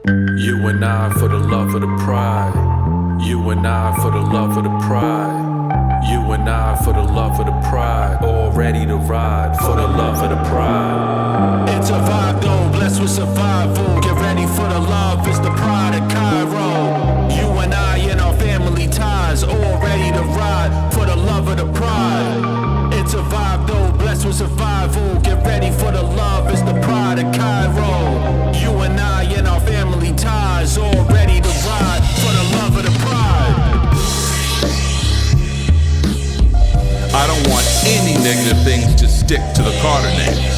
You and I for the love of the pride. You and I for the love of the pride. You and I for the love of the pride. All ready to ride for the love of the pride. It's a vibe though, blessed with survival. Get ready for the love, it's the Pride of Kyro. You and I and our family ties. All ready to ride for the love of the pride. It's a vibe though, blessed with survival. Get ready for the love, it's the Pride of Kyro. You and I and our family ties. All ready to ride for the love of the pride. I don't want any negative things to stick to the Carter name.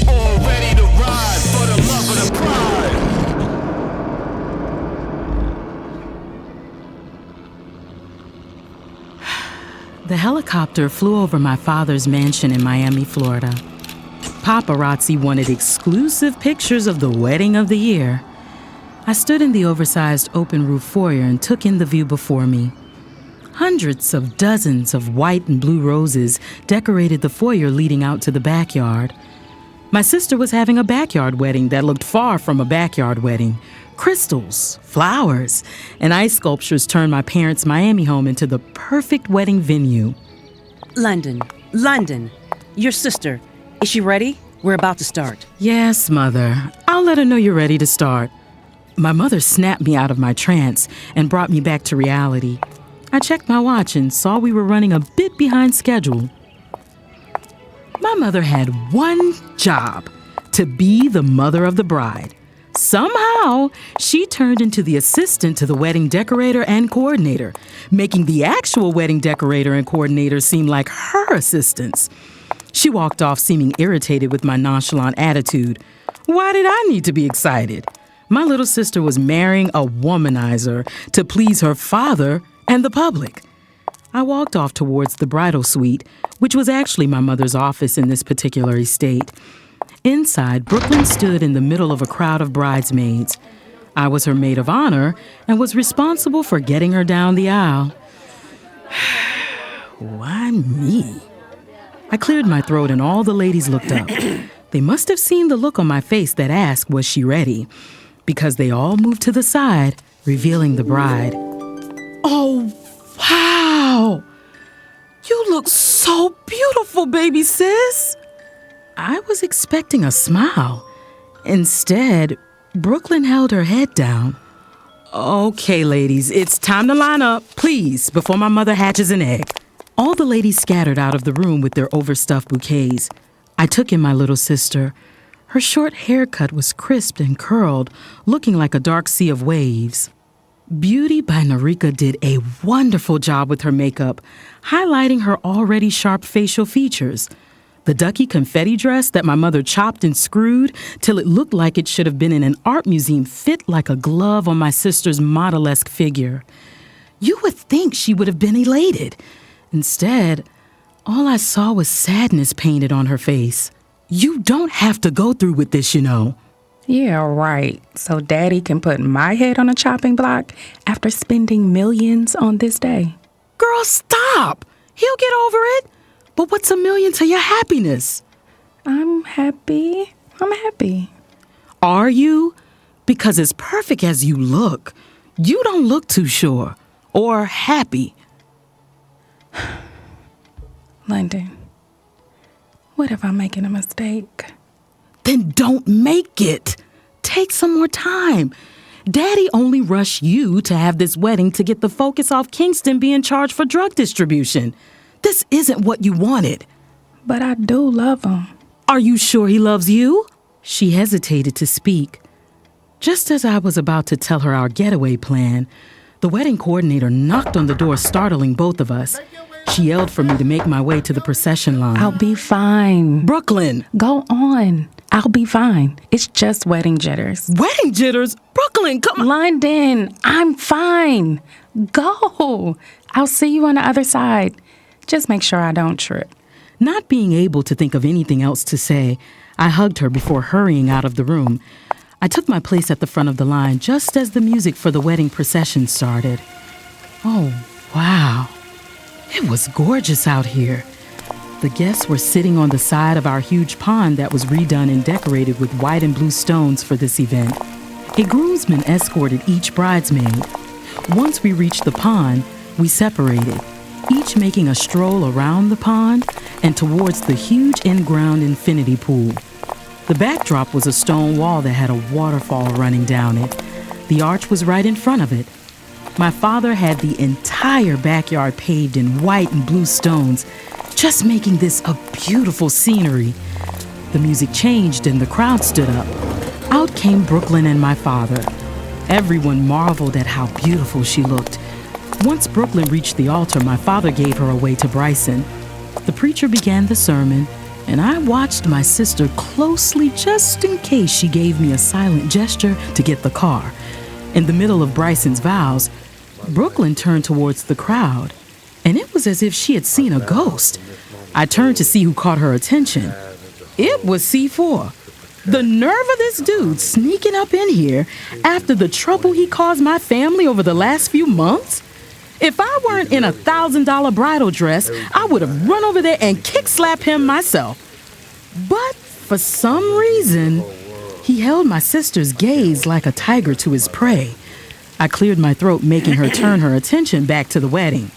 All ready to ride for the love of the pride. The helicopter flew over my father's mansion in Miami, Florida. Paparazzi wanted exclusive pictures of the wedding of the year. I stood in the oversized open-roof foyer and took in the view before me. Hundreds of dozens of white and blue roses decorated the foyer leading out to the backyard. My sister was having a backyard wedding that looked far from a backyard wedding. Crystals, flowers, and ice sculptures turned my parents' Miami home into the perfect wedding venue. London, your sister, is she ready? We're about to start. Yes, Mother. I'll let her know you're ready to start. My mother snapped me out of my trance and brought me back to reality. I checked my watch and saw we were running a bit behind schedule. My mother had one job, to be the mother of the bride. Somehow, she turned into the assistant to the wedding decorator and coordinator, making the actual wedding decorator and coordinator seem like her assistants. She walked off seeming irritated with my nonchalant attitude. Why did I need to be excited? My little sister was marrying a womanizer to please her father and the public. I walked off towards the bridal suite, which was actually my mother's office in this particular estate. Inside, Brooklyn stood in the middle of a crowd of bridesmaids. I was her maid of honor and was responsible for getting her down the aisle. Why me? I cleared my throat and all the ladies looked up. They must have seen the look on my face that asked, was she ready? Because they all moved to the side, revealing the bride. Oh, wow! You look so beautiful, baby sis! I was expecting a smile. Instead, Brooklyn held her head down. Okay, ladies, it's time to line up, please, before my mother hatches an egg. All the ladies scattered out of the room with their overstuffed bouquets. I took in my little sister. Her short haircut was crisp and curled, looking like a dark sea of waves. Beauty by Narika did a wonderful job with her makeup, highlighting her already sharp facial features. The ducky confetti dress that my mother chopped and screwed till it looked like it should have been in an art museum fit like a glove on my sister's model-esque figure. You would think she would have been elated. Instead, all I saw was sadness painted on her face. You don't have to go through with this, you know. Yeah, right. So Daddy can put my head on a chopping block after spending millions on this day. Girl, stop! He'll get over it. But what's a million to your happiness? I'm happy. Are you? Because as perfect as you look, you don't look too sure or happy. London, what if I'm making a mistake? Then don't make it. Take some more time. Daddy only rushed you to have this wedding to get the focus off Kingston being charged for drug distribution. This isn't what you wanted. But I do love him. Are you sure he loves you? She hesitated to speak. Just as I was about to tell her our getaway plan, the wedding coordinator knocked on the door, startling both of us. She yelled for me to make my way to the procession line. I'll be fine. Brooklyn! Go on. I'll be fine. It's just wedding jitters. Wedding jitters? Brooklyn, come on! London, I'm fine. Go. I'll see you on the other side. Just make sure I don't trip. Not being able to think of anything else to say, I hugged her before hurrying out of the room. I took my place at the front of the line just as the music for the wedding procession started. Oh, wow. It was gorgeous out here. The guests were sitting on the side of our huge pond that was redone and decorated with white and blue stones for this event. A groomsman escorted each bridesmaid. Once we reached the pond, we separated, each making a stroll around the pond and towards the huge in-ground infinity pool. The backdrop was a stone wall that had a waterfall running down it. The arch was right in front of it. My father had the entire backyard paved in white and blue stones, just making this a beautiful scenery. The music changed and the crowd stood up. Out came Brooklyn and my father. Everyone marveled at how beautiful she looked. Once Brooklyn reached the altar, my father gave her away to Bryson. The preacher began the sermon, and I watched my sister closely just in case she gave me a silent gesture to get the car. In the middle of Bryson's vows, Brooklyn turned towards the crowd, and it was as if she had seen a ghost. I turned to see who caught her attention. It was C4. The nerve of this dude sneaking up in here after the trouble he caused my family over the last few months. If I weren't in a $1,000 bridal dress, I would have run over there and kick-slapped him myself. But for some reason, he held my sister's gaze like a tiger to his prey. I cleared my throat, making her turn her attention back to the wedding.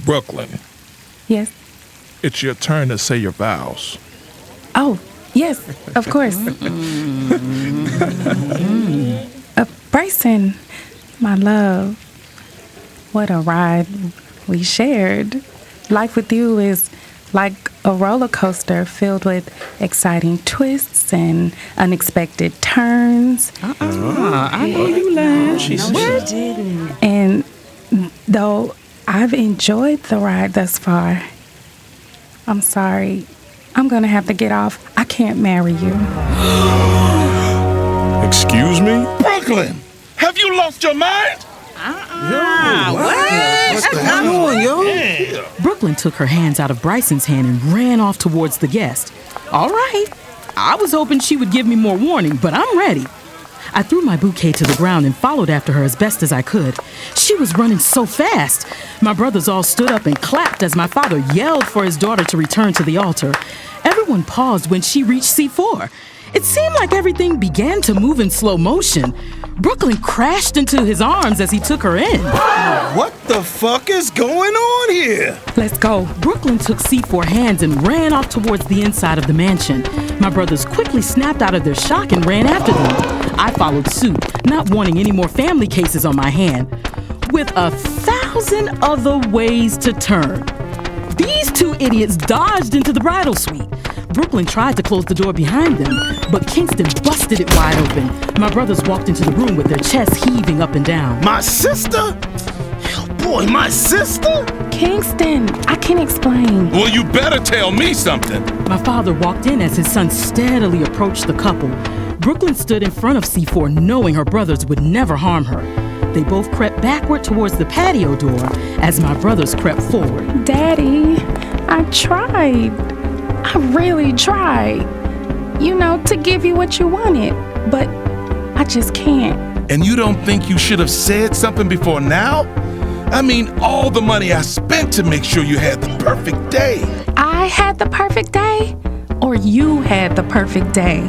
Brooklyn, Yes. it's your turn to say your vows. Oh, yes, of course. Bryson, my love, what a ride we shared. Life with you is like a roller coaster filled with exciting twists and unexpected turns. I know you lied. What? Didn't. And though I've enjoyed the ride thus far, I'm sorry. I'm going to have to get off. I can't marry you. Excuse me? Brooklyn, have you lost your mind? What's going on, yo? Brooklyn took her hands out of Bryson's hand and ran off towards the guest. All right. I was hoping she would give me more warning, but I'm ready. I threw my bouquet to the ground and followed after her as best as I could. She was running so fast. My brothers all stood up and clapped as my father yelled for his daughter to return to the altar. Everyone paused when she reached C4. It seemed like everything began to move in slow motion. Brooklyn crashed into his arms as he took her in. What the fuck is going on here? Let's go. Brooklyn took C4 hands and ran off towards the inside of the mansion. My brothers quickly snapped out of their shock and ran after them. I followed suit, not wanting any more family cases on my hand. With 1,000 other ways to turn, these two idiots dodged into the bridal suite. Brooklyn tried to close the door behind them, but Kingston busted it wide open. My brothers walked into the room with their chests heaving up and down. My sister? Oh boy, my sister? Kingston, I can explain. Well, you better tell me something. My father walked in as his son steadily approached the couple. Brooklyn stood in front of C4, knowing her brothers would never harm her. They both crept backward towards the patio door as my brothers crept forward. Daddy, I tried. I really tried. You know, to give you what you wanted, but I just can't. And you don't think you should have said something before now? I mean, all the money I spent to make sure you had the perfect day. I had the perfect day, or you had the perfect day?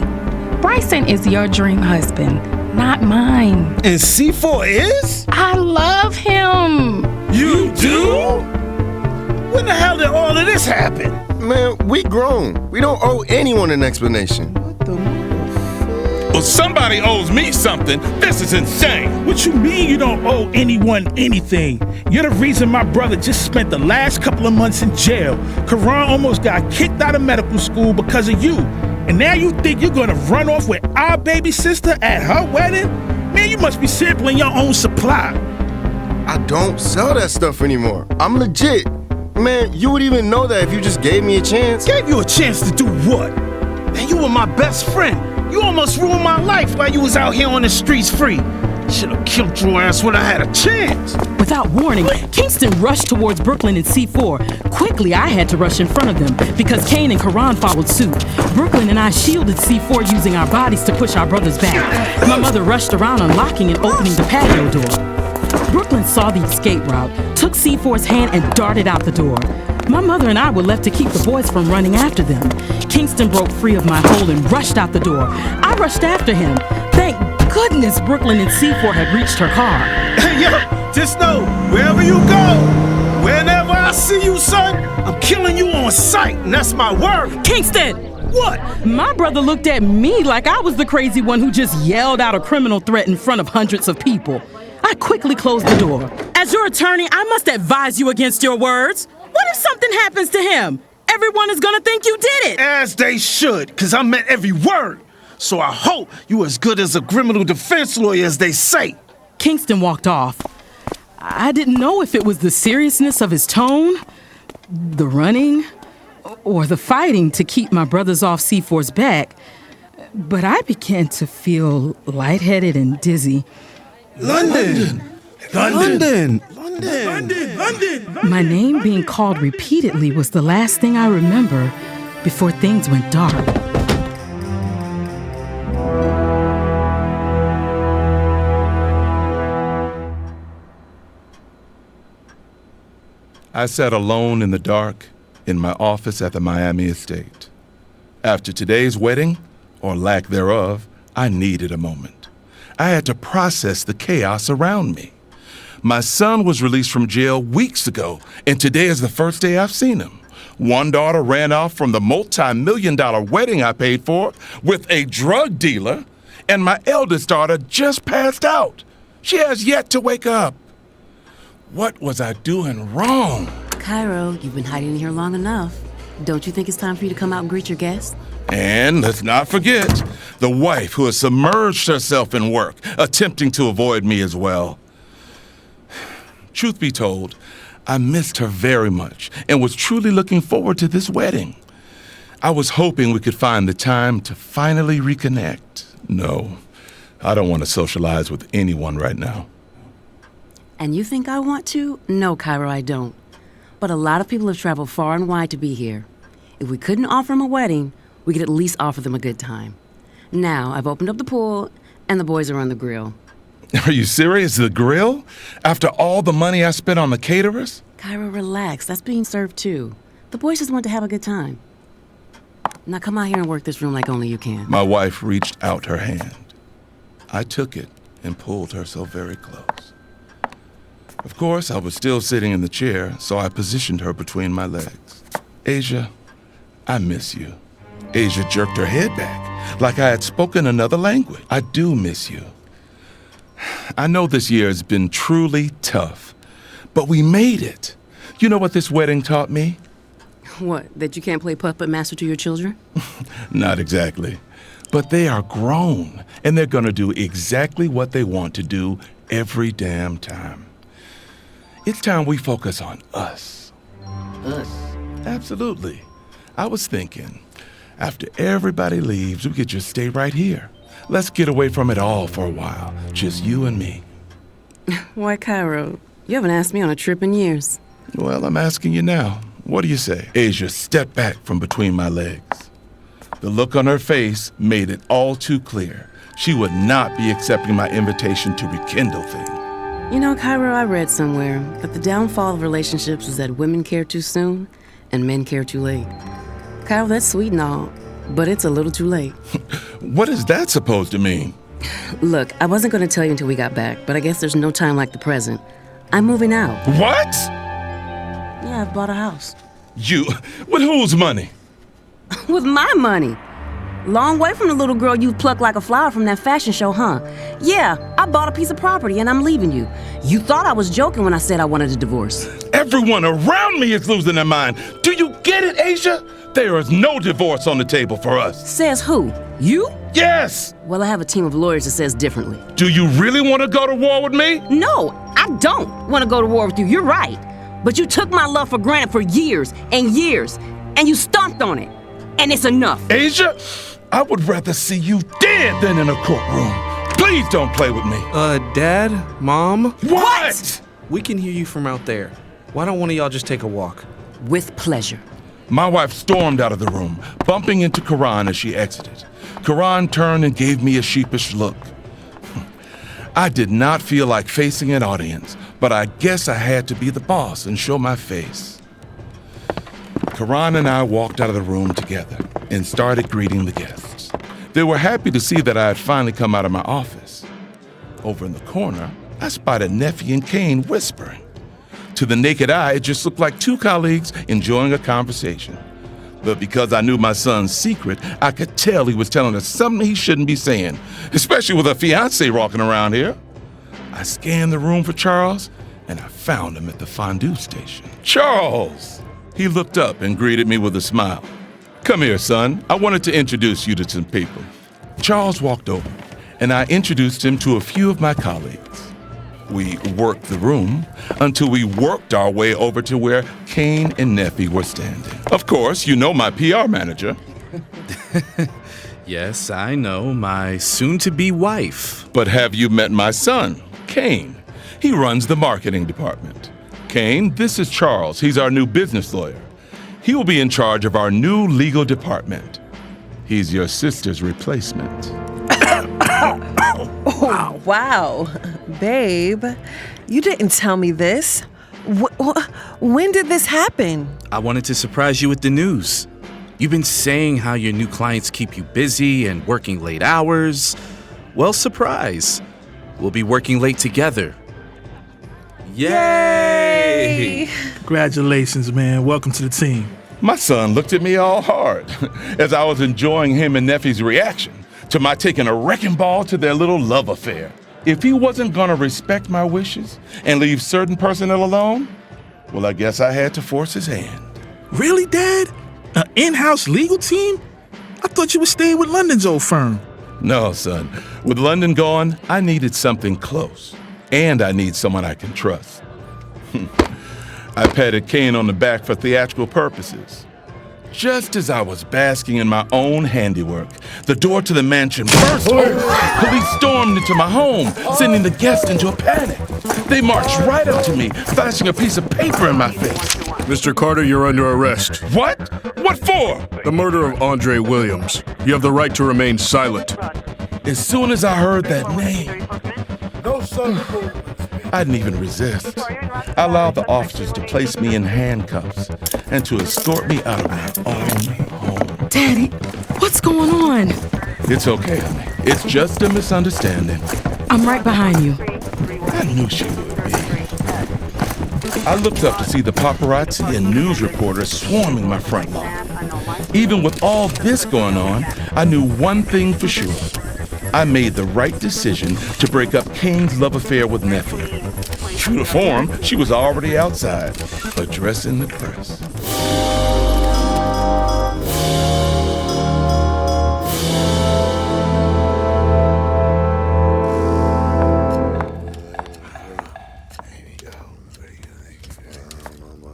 Bryson is your dream husband, not mine. And C4 is? I love him. You do? When the hell did all of this happen? Man, we grown. We don't owe anyone an explanation. Well, somebody owes me something. This is insane. What you mean you don't owe anyone anything? You're the reason my brother just spent the last couple of months in jail. Karan almost got kicked out of medical school because of you. And now you think you're gonna run off with our baby sister at her wedding? Man, you must be sampling your own supply. I don't sell that stuff anymore. I'm legit. Man, you would even know that if you just gave me a chance. Gave you a chance to do what? Man, you were my best friend. You almost ruined my life while you was out here on the streets free. Should've killed your ass when I had a chance. Without warning, Kingston rushed towards Brooklyn and C4. Quickly, I had to rush in front of them because Kane and Karan followed suit. Brooklyn and I shielded C4 using our bodies to push our brothers back. My mother rushed around unlocking and opening the patio door. Brooklyn saw the escape route, took C4's hand and darted out the door. My mother and I were left to keep the boys from running after them. Kingston broke free of my hold and rushed out the door. I rushed after him. Thank goodness soon as Brooklyn and C4 had reached her car. Hey, yo, just know, wherever you go, whenever I see you, son, I'm killing you on sight, and that's my word. Kingston! What? My brother looked at me like I was the crazy one who just yelled out a criminal threat in front of hundreds of people. I quickly closed the door. As your attorney, I must advise you against your words. What if something happens to him? Everyone is gonna think you did it. As they should, because I meant every word. So I hope you as good as a criminal defense lawyer as they say. Kingston walked off. I didn't know if it was the seriousness of his tone, the running, or the fighting to keep my brothers off C4's back, but I began to feel lightheaded and dizzy. London! London! My name being called repeatedly was the last thing I remember before things went dark. I sat alone in the dark in my office at the Miami estate. After today's wedding, or lack thereof, I needed a moment. I had to process the chaos around me. My son was released from jail weeks ago, and today is the first day I've seen him. One daughter ran off from the multi-million-dollar wedding I paid for with a drug dealer, and my eldest daughter just passed out. She has yet to wake up. What was I doing wrong? Kyro, you've been hiding here long enough. Don't you think it's time for you to come out and greet your guests? And let's not forget the wife who has submerged herself in work, attempting to avoid me as well. Truth be told, I missed her very much and was truly looking forward to this wedding. I was hoping we could find the time to finally reconnect. No, I don't want to socialize with anyone right now. And you think I want to? No, Kyro, I don't. But a lot of people have traveled far and wide to be here. If we couldn't offer them a wedding, we could at least offer them a good time. Now, I've opened up the pool, and the boys are on the grill. Are you serious? The grill? After all the money I spent on the caterers? Kyro, relax. That's being served too. The boys just want to have a good time. Now come out here and work this room like only you can. My wife reached out her hand. I took it and pulled her so very close. Of course, I was still sitting in the chair, so I positioned her between my legs. Asia, I miss you. Asia jerked her head back, like I had spoken another language. I do miss you. I know this year has been truly tough, but we made it. You know what this wedding taught me? What, that you can't play puppet master to your children? Not exactly. But they are grown, and they're gonna do exactly what they want to do every damn time. It's time we focus on us. Us? Absolutely. I was thinking, after everybody leaves, we could just stay right here. Let's get away from it all for a while, just you and me. Why, Kyro, you haven't asked me on a trip in years. Well, I'm asking you now. What do you say? Asia stepped back from between my legs. The look on her face made it all too clear. She would not be accepting my invitation to rekindle things. You know, Kyro, I read somewhere that the downfall of relationships is that women care too soon and men care too late. Kyro, that's sweet and all, but it's a little too late. What is that supposed to mean? Look, I wasn't going to tell you until we got back, but I guess there's no time like the present. I'm moving out. What? Yeah, I've bought a house. You? With whose money? With my money. Long way from the little girl you plucked like a flower from that fashion show, huh? Yeah, I bought a piece of property and I'm leaving you. You thought I was joking when I said I wanted a divorce. Everyone around me is losing their mind. Do you get it, Asia? There is no divorce on the table for us. Says who? You? Yes! Well, I have a team of lawyers that says differently. Do you really want to go to war with me? No, I don't want to go to war with you. You're right. But you took my love for granted for years, and you stomped on it. And it's enough. Asia, I would rather see you dead than in a courtroom. Please don't play with me. Dad? Mom? What? We can hear you from out there. Why don't one of y'all just take a walk? With pleasure. My wife stormed out of the room, bumping into Karan as she exited. Karan turned and gave me a sheepish look. I did not feel like facing an audience, but I guess I had to be the boss and show my face. Karan and I walked out of the room together and started greeting the guests. They were happy to see that I had finally come out of my office. Over in the corner, I spotted Neffy and Kane whispering. To the naked eye, it just looked like two colleagues enjoying a conversation. But because I knew my son's secret, I could tell he was telling us something he shouldn't be saying, especially with a fiancé walking around here. I scanned the room for Charles, and I found him at the fondue station. Charles! He looked up and greeted me with a smile. Come here, son. I wanted to introduce you to some people. Charles walked over, and I introduced him to a few of my colleagues. We worked the room until we worked our way over to where Kane and Neffy were standing. Of course, you know my PR manager. Yes, I know, my soon-to-be wife. But have you met my son, Kane? He runs the marketing department. Kane, this is Charles. He's our new business lawyer. He will be in charge of our new legal department. He's your sister's replacement. Oh, wow. Babe, you didn't tell me this. When did this happen? I wanted to surprise you with the news. You've been saying how your new clients keep you busy and working late hours. Well, surprise. We'll be working late together. Yay! Congratulations, man. Welcome to the team. My son looked at me all hard as I was enjoying him and Neffy's reaction to my taking a wrecking ball to their little love affair. If he wasn't gonna respect my wishes and leave certain personnel alone, well, I guess I had to force his hand. Really, Dad? An in-house legal team? I thought you were staying with London's old firm. No, son. With London gone, I needed something close. And I need someone I can trust. I patted Kane on the back for theatrical purposes. Just as I was basking in my own handiwork, the door to the mansion burst open. Police stormed into my home, sending the guests into a panic. They marched right up to me, flashing a piece of paper in my face. Mr. Carter, you're under arrest. What? What for? The murder of Andre Williams. You have the right to remain silent. As soon as I heard that name, I didn't even resist. I allowed the officers to place me in handcuffs and to escort me out of my own home. Daddy, what's going on? It's okay, honey. It's just a misunderstanding. I'm right behind you. I knew she would be. I looked up to see the paparazzi and news reporters swarming my front lawn. Even with all this going on, I knew one thing for sure. I made the right decision to break up Kane's love affair with Neffy. True to form, she was already outside, addressing the press.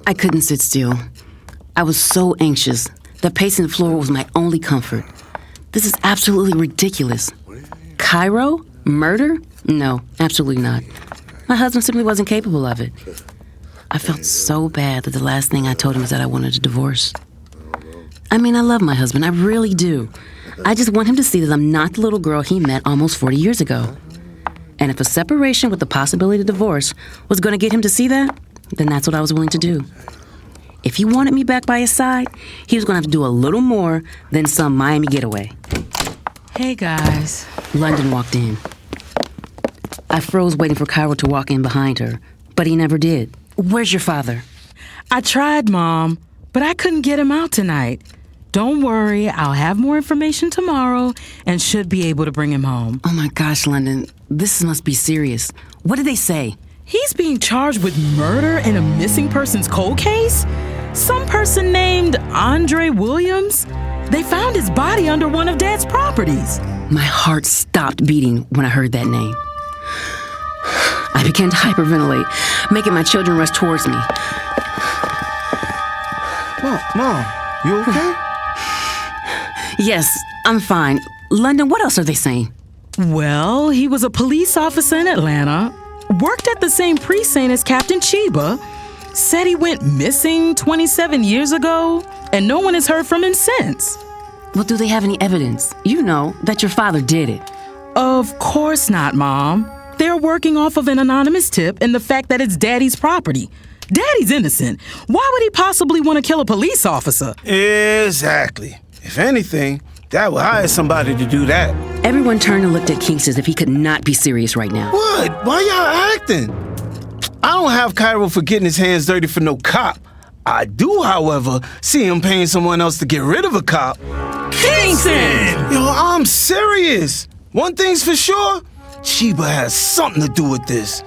I couldn't sit still. I was so anxious. The pacing the floor was my only comfort. This is absolutely ridiculous. Kyro? Murder? No, absolutely not. My husband simply wasn't capable of it. I felt so bad that the last thing I told him was that I wanted a divorce. I mean, I love my husband, I really do. I just want him to see that I'm not the little girl he met almost 40 years ago. And if a separation with the possibility of divorce was going to get him to see that, then that's what I was willing to do. If he wanted me back by his side, he was going to have to do a little more than some Miami getaway. Hey, guys. London walked in. I froze waiting for Kyro to walk in behind her, but he never did. Where's your father? I tried, Mom, but I couldn't get him out tonight. Don't worry, I'll have more information tomorrow and should be able to bring him home. Oh my gosh, London, this must be serious. What did they say? He's being charged with murder in a missing persons cold case? Some person named Andre Williams? They found his body under one of Dad's properties. My heart stopped beating when I heard that name. I began to hyperventilate, making my children rush towards me. Mom, you okay? Yes, I'm fine. London, what else are they saying? Well, he was a police officer in Atlanta, worked at the same precinct as Captain Chiba, said he went missing 27 years ago, and no one has heard from him since. Well, do they have any evidence? You know that your father did it. Of course not, Mom. They're working off of an anonymous tip and the fact that it's Daddy's property. Daddy's innocent. Why would he possibly want to kill a police officer? Exactly. If anything, Dad would hire somebody to do that. Everyone turned and looked at Kingston as if he could not be serious right now. What? Why y'all acting? I don't have Kyro for getting his hands dirty for no cop. I do, however, see him paying someone else to get rid of a cop. Kingston! Yo, I'm serious. One thing's for sure, Chiba has something to do with this.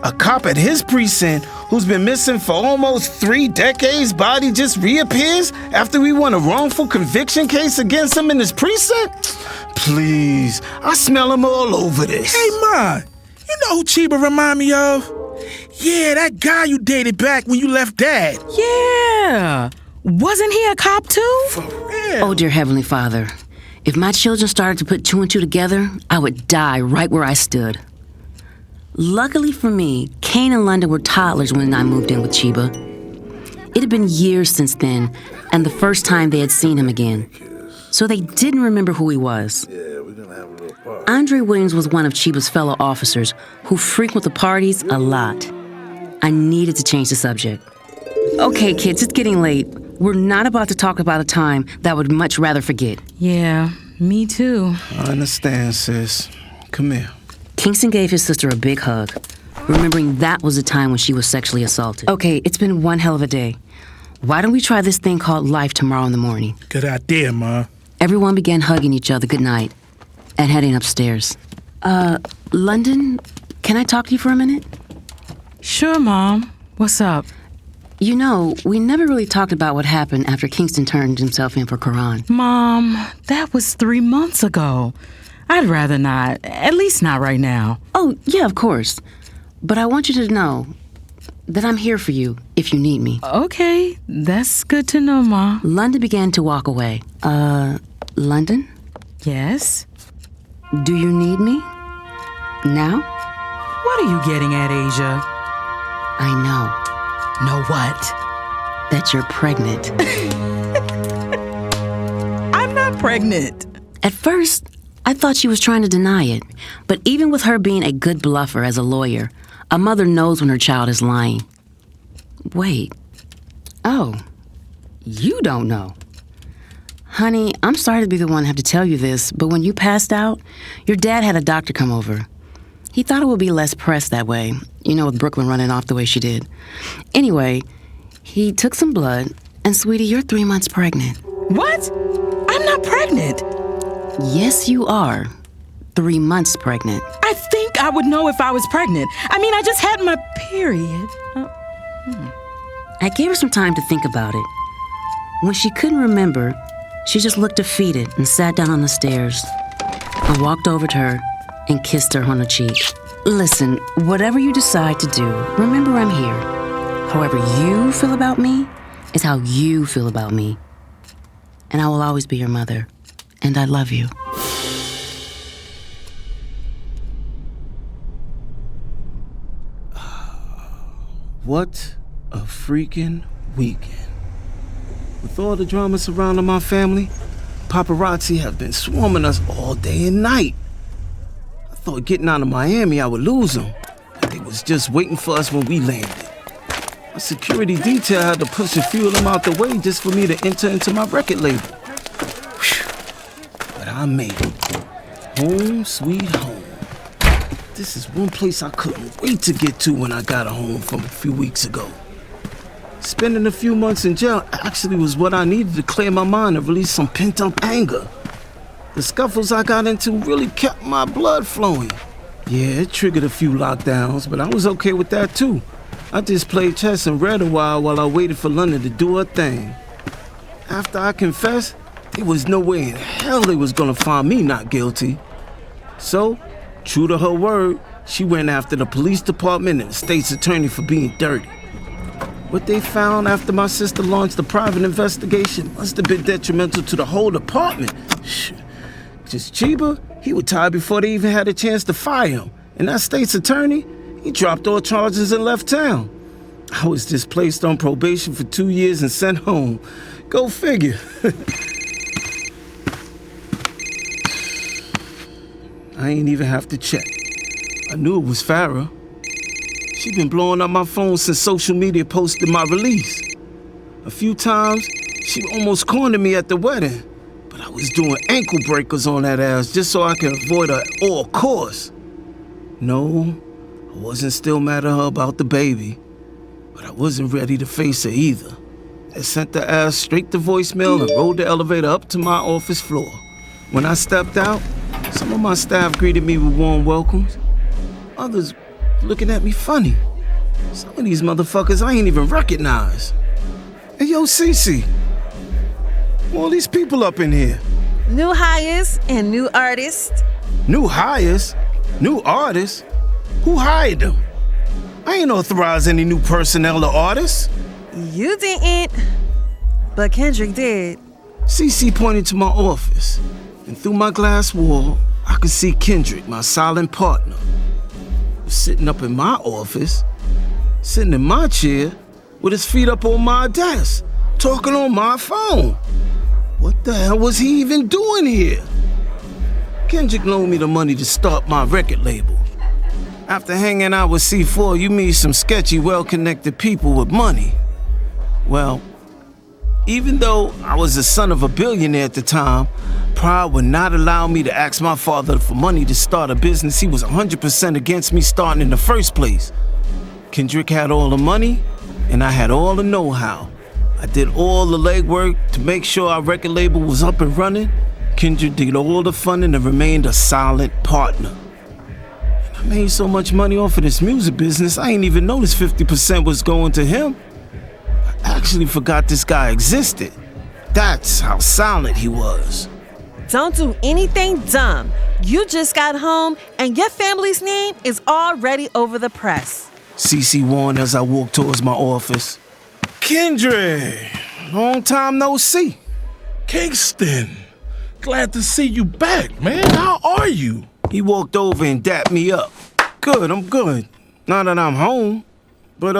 A cop at his precinct who's been missing for almost 3 decades, body just reappears after we won a wrongful conviction case against him in his precinct? Please, I smell him all over this. Hey, Ma, you know who Chiba remind me of? Yeah, that guy you dated back when you left Dad. Yeah. Wasn't he a cop too? For real. Oh, dear Heavenly Father, if my children started to put 2 and 2 together, I would die right where I stood. Luckily for me, Kane and London were toddlers when I moved in with Chiba. It had been years since then, and the first time they had seen him again. So they didn't remember who he was. Andre Williams was one of Chiba's fellow officers who frequent the parties a lot. I needed to change the subject. Okay, kids, it's getting late. We're not about to talk about a time that I would much rather forget. Yeah, me too. I understand, sis. Come here. Kingston gave his sister a big hug, remembering that was the time when she was sexually assaulted. Okay, it's been one hell of a day. Why don't we try this thing called life tomorrow in the morning? Good idea, Ma. Everyone began hugging each other goodnight and heading upstairs. London, can I talk to you for a minute? Sure, Mom. What's up? You know, we never really talked about what happened after Kingston turned himself in for Karan. Mom, that was 3 months ago. I'd rather not, at least not right now. Oh, yeah, of course. But I want you to know that I'm here for you if you need me. Okay, that's good to know, Ma. London began to walk away. London? Yes? Do you need me? Now? What are you getting at, Asia? I know. Know what? That you're pregnant. I'm not pregnant. At first, I thought she was trying to deny it. But even with her being a good bluffer as a lawyer, a mother knows when her child is lying. Wait. Oh. You don't know. Honey, I'm sorry to be the one to have to tell you this, but when you passed out, your dad had a doctor come over. He thought it would be less press that way, you know, with Brooklyn running off the way she did. Anyway, he took some blood, and sweetie, you're 3 months pregnant. What? I'm not pregnant. Yes, you are. 3 months pregnant. I think I would know if I was pregnant. I mean, I just had my period. I gave her some time to think about it. When she couldn't remember, she just looked defeated and sat down on the stairs. I walked over to her and kissed her on the cheek. Listen, whatever you decide to do, remember I'm here. However you feel about me is how you feel about me. And I will always be your mother. And I love you. What a freaking weekend. With all the drama surrounding my family, paparazzi have been swarming us all day and night. I thought getting out of Miami I would lose them, but they was just waiting for us when we landed. My security detail had to push a few of them out the way just for me to enter into my record label. Whew. But I made it. Home sweet home. This is one place I couldn't wait to get to when I got home from a few weeks ago. Spending a few months in jail actually was what I needed to clear my mind and release some pent-up anger. The scuffles I got into really kept my blood flowing. Yeah, it triggered a few lockdowns, but I was okay with that too. I just played chess and read a while I waited for London to do her thing. After I confessed, there was no way in hell they was gonna find me not guilty. So, true to her word, she went after the police department and the state's attorney for being dirty. What they found after my sister launched a private investigation must have been detrimental to the whole department. Just Chiba, he retired before they even had a chance to fire him. And that state's attorney, he dropped all charges and left town. I was just placed on probation for 2 years and sent home. Go figure. I ain't even have to check. I knew it was Farrah. She been blowing up my phone since social media posted my release. A few times, she almost cornered me at the wedding, but I was doing ankle breakers on that ass just so I could avoid her at all costs. No, I wasn't still mad at her about the baby, but I wasn't ready to face her either. I sent the ass straight to voicemail and rode the elevator up to my office floor. When I stepped out, some of my staff greeted me with warm welcomes. Others looking at me funny. Some of these motherfuckers I ain't even recognize. Hey, yo, Cece, all these people up in here. New hires and new artists. New hires? New artists? Who hired them? I ain't authorized any new personnel or artists. You didn't, but Kendrick did. Cece pointed to my office, and through my glass wall, I could see Kendrick, my silent partner, sitting up in my office, sitting in my chair, with his feet up on my desk, talking on my phone. What the hell was he even doing here? Kendrick loaned me the money to start my record label. After hanging out with C4, you meet some sketchy, well-connected people with money. Well, even though I was the son of a billionaire at the time, Pride would not allow me to ask my father for money to start a business he was 100% against me starting in the first place. Kendrick had all the money, and I had all the know-how. I did all the legwork to make sure our record label was up and running. Kendrick did all the funding and remained a solid partner. And I made so much money off of this music business, I ain't even noticed 50% was going to him. I actually forgot this guy existed. That's how silent he was. Don't do anything dumb. You just got home and your family's name is already over the press. Cece warned as I walked towards my office. Kendrick, long time no see. Kingston, glad to see you back, man. How are you? He walked over and dapped me up. Good, I'm good. Now that I'm home. But,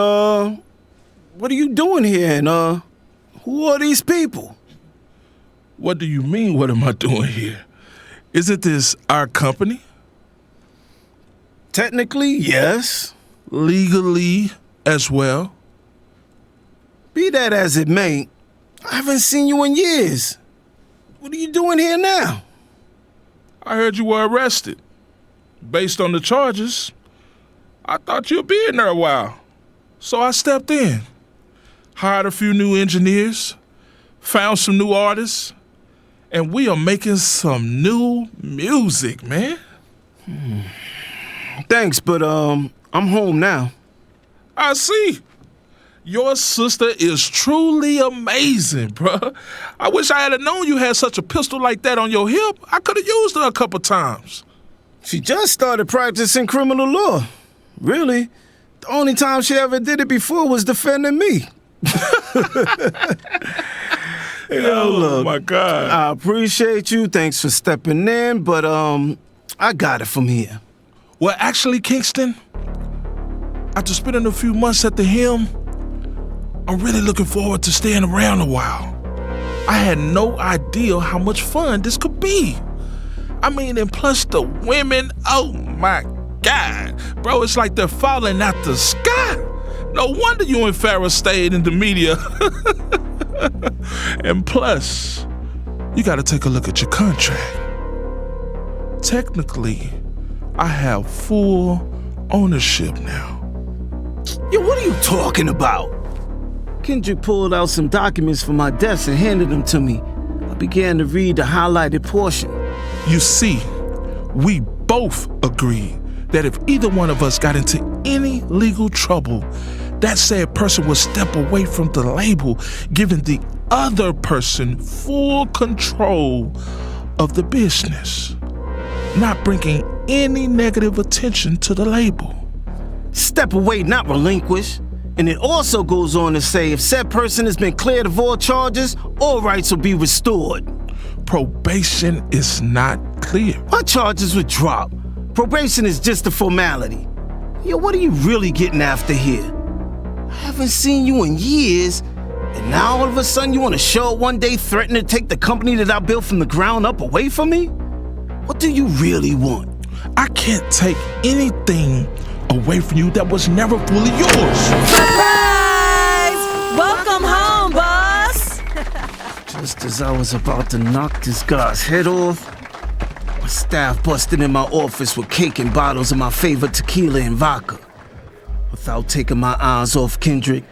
what are you doing here, and, who are these people? What do you mean, what am I doing here? Isn't this our company? Technically, yes. Legally as well. Be that as it may, I haven't seen you in years. What are you doing here now? I heard you were arrested. Based on the charges, I thought you'd be in there a while. So I stepped in. Hired a few new engineers, found some new artists, and we are making some new music, man. Thanks, but I'm home now. I see. Your sister is truly amazing, bruh. I wish I had known you had such a pistol like that on your hip. I could have used her a couple times. She just started practicing criminal law. Really, the only time she ever did it before was defending me. Oh, look, my God. I appreciate you. Thanks for stepping in, but I got it from here. Well, actually, Kingston, after spending a few months at the helm, I'm really looking forward to staying around a while. I had no idea how much fun this could be. I mean, and plus the women, oh my God. Bro, it's like they're falling out the sky. No wonder you and Farrah stayed in the media. And plus, you gotta take a look at your contract. Technically, I have full ownership now. Yo, what are you talking about? Kendrick pulled out some documents from my desk and handed them to me. I began to read the highlighted portion. You see, we both agreed that if either one of us got into any legal trouble, that said person would step away from the label, giving the other person full control of the business, not bringing any negative attention to the label. Step away, not relinquish. And it also goes on to say if said person has been cleared of all charges, all rights will be restored. Probation is not clear. My charges were dropped. Probation is just a formality. Yo, what are you really getting after here? I haven't seen you in years, and now all of a sudden you want to show up one day threatening to take the company that I built from the ground up away from me? What do you really want? I can't take anything away from you that was never fully yours. Surprise! Welcome home, boss! Just as I was about to knock this guy's head off, my staff busted in my office with cake and bottles of my favorite tequila and vodka. Without taking my eyes off Kendrick,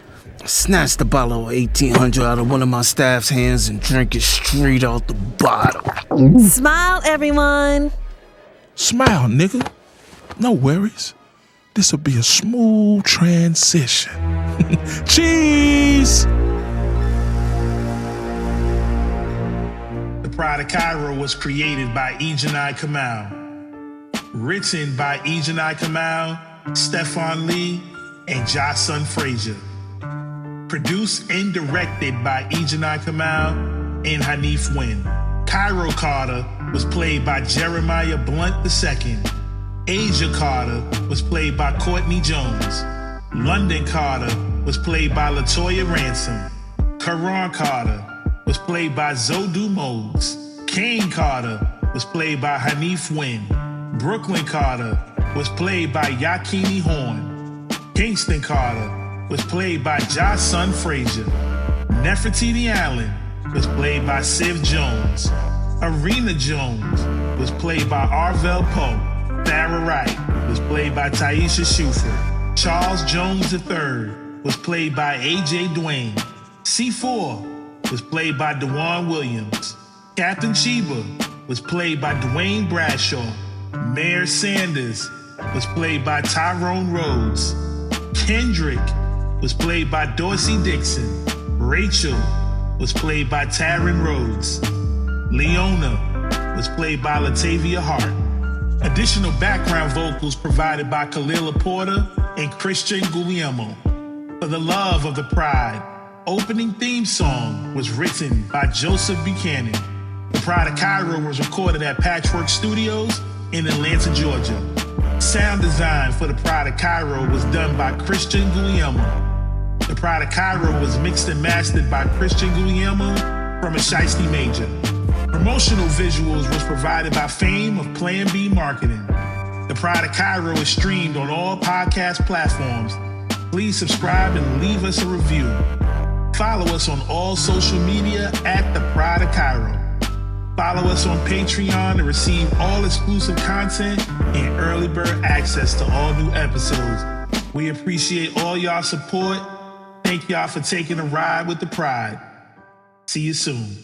I snatched the bottle of 1800 out of one of my staff's hands and drank it straight out the bottle. Smile, everyone. Smile, nigga. No worries. This'll be a smooth transition. Cheese! The Pride of Kyro was created by Ejanai Kamal. Written by Ejanai Kamal, Stefan Lee, and Jason Frazier. Produced and directed by Ejanai Kamal and Hanif Wynn. Kyro Carter was played by Jeremiah Blunt II. Asia Carter was played by Courtney Jones. London Carter was played by LaToya Ransom. Karan Carter was played by Zodu Modes. Kane Carter was played by Hanif Wynn. Brooklyn Carter was played by Yakini Horn. Kingston Carter was played by Jason Frazier. Nefertiti Allen was played by Civ Jones. Arena Jones was played by Arvell Poe. Farrah Wright was played by Taisha Shuford. Charles Jones III was played by AJ Dwayne. C4 was played by DeJuan Williams. Captain Chiba was played by Dwayne Bradshaw. Mayor Sanders was played by Tyrone Rhodes. Kendrick was played by Dorsey Dixon. Rachel was played by Taryn Rhodes. Leona was played by Latavia Hart. Additional background vocals provided by Kalila Porter and Christian Guglielmo. For the Love of the Pride, opening theme song was written by Joseph Buchanan. The Pride of Kyro was recorded at Patchwork Studios in Atlanta, Georgia. Sound design for The Pride of Kyro was done by Christian Guglielmo. The Pride of Kyro was mixed and mastered by Christian Guglielmo from a Shiesty Major. Promotional visuals was provided by Fame of Plan B Marketing. The Pride of Kyro is streamed on all podcast platforms. Please subscribe and leave us a review. Follow us on all social media at The Pride of Kyro. Follow us on Patreon to receive all exclusive content and early bird access to all new episodes. We appreciate all y'all support. Thank y'all for taking a ride with The Pride. See you soon.